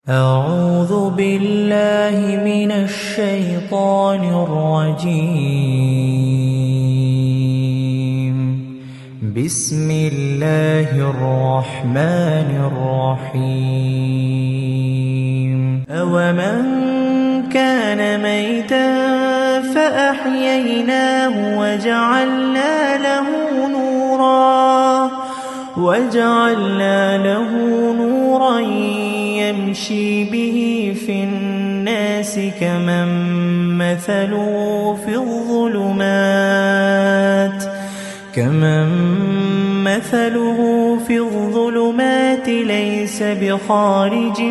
أعوذ بالله من الشيطان الرجيم. بسم الله الرحمن الرحيم. أومن كان ميتا فأحييناه وجعلنا له نورا يمشي به في الناس كمن مثله في الظلمات ليس بخارج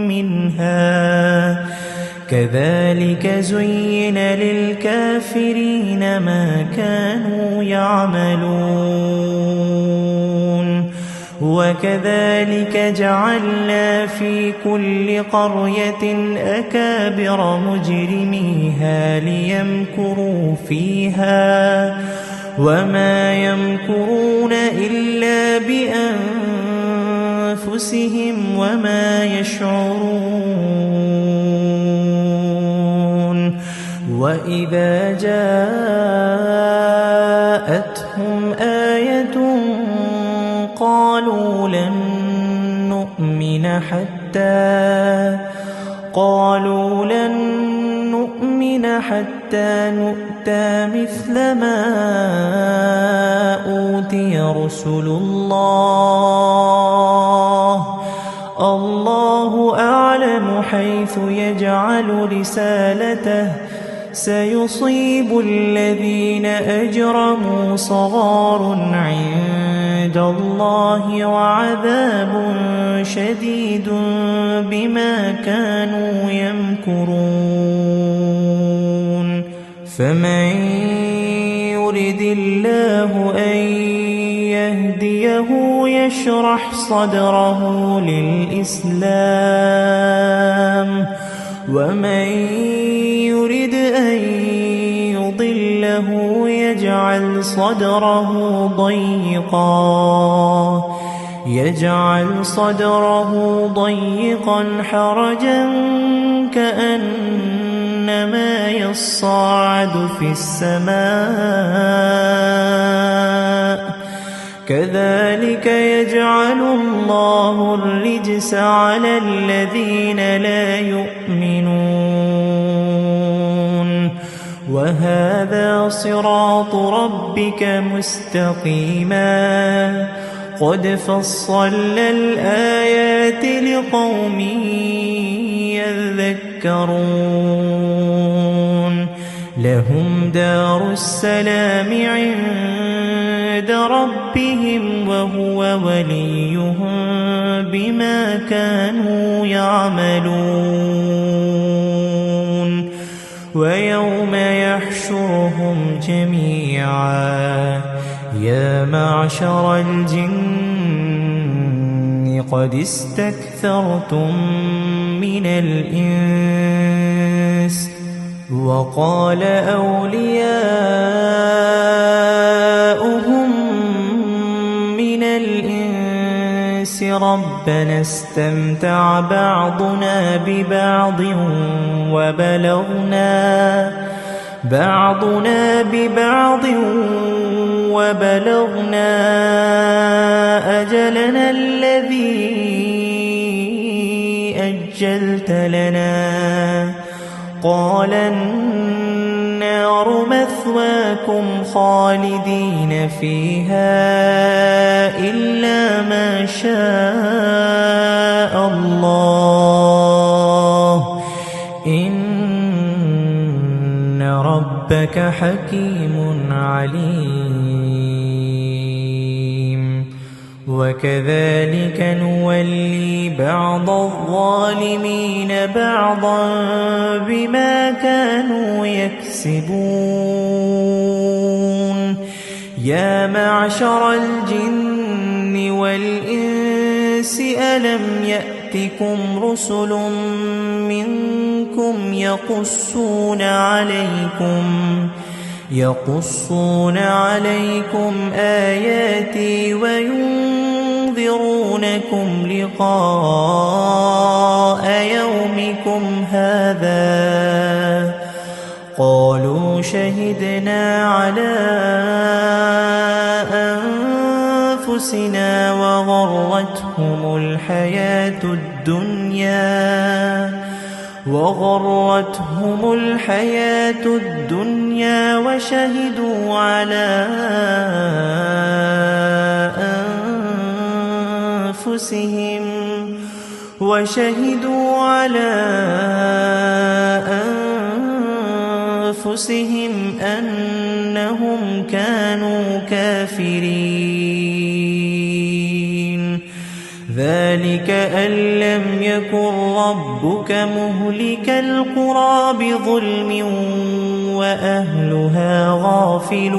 منها كذلك زين للكافرين ما كانوا يعملون وكذلك جعلنا في كل قرية أكابر مجرميها ليمكروا فيها وما يمكرون إلا بأنفسهم وما يشعرون. وإذا جاءتهم آية قالوا لن نؤمن حتى نؤتى مثل ما أوتي رسل الله أعلم حيث يجعل رسالته سيصيب الذين أجرموا صغار عند الله وعذاب شديد بما كانوا يمكرون. فمن يرد الله أن يهديه يشرح صدره للإسلام ومن يرد أن يضله يجعل صدره ضيقا حرجا كأنما يصعد في السماء كذلك يجعل الله الرجس على الذين لا يؤمنون. وهذا صراط ربك مستقيما قد فصلنا الآيات لقوم يذكرون. لهم دار السلام عند ربهم وهو وليهم بما كانوا يعملون. ويوم يحشرهم جميعا يا معشر الجن قد استكثرتم من الإنس وقال أولياؤهم من الإنس ربنا استمتع بعضنا ببعض وبلغنا أجلنا الذي أجلت لنا قال النار مثواكم خالدين فيها إلا ما شاء الله إن ربك حكيم عليم. وكذلك نولي بعض الظالمين بعضا بما كانوا يكسبون. يا معشر الجن والإنس ألم يأتكم رسل منكم يقصون عليكم آياتي وينذرون يرسلونكم لقاء يومكم هذا قالوا شهدنا على أنفسنا وغرتهم الحياة الدنيا وشهدوا على أنفسهم أنهم كانوا كافرين ذلك أن لم يكن ربك مهلك القرى بظلم وأهلها غافلون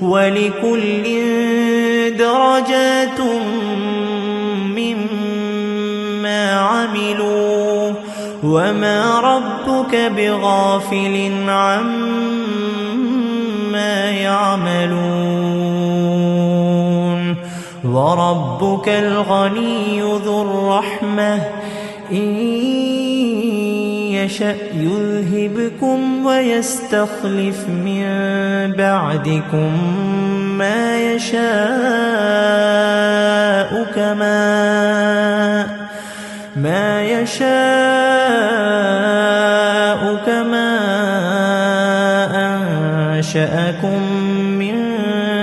ولكل درجات مما عملوا وما ربك بغافل عما يعملون وربك الغني ذو الرحمة إن يشأ يذهبكم ويستخلف من بعدكم ما يشاء كما أنشأكم من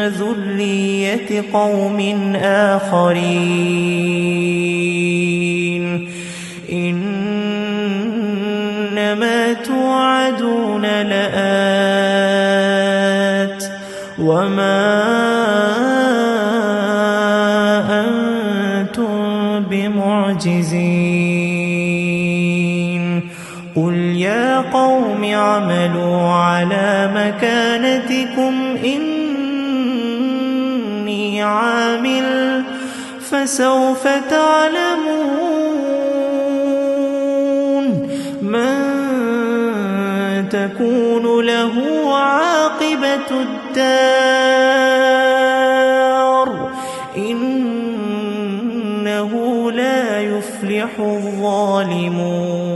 ذرية قوم آخرين إنما توعدون لآت وما أنتم بمعجزين قل يا قوم اعملوا على مكانتكم إني عامل فسوف تعلمون من تكون له عاقبة الدار إنه لا يفلح الظالمون.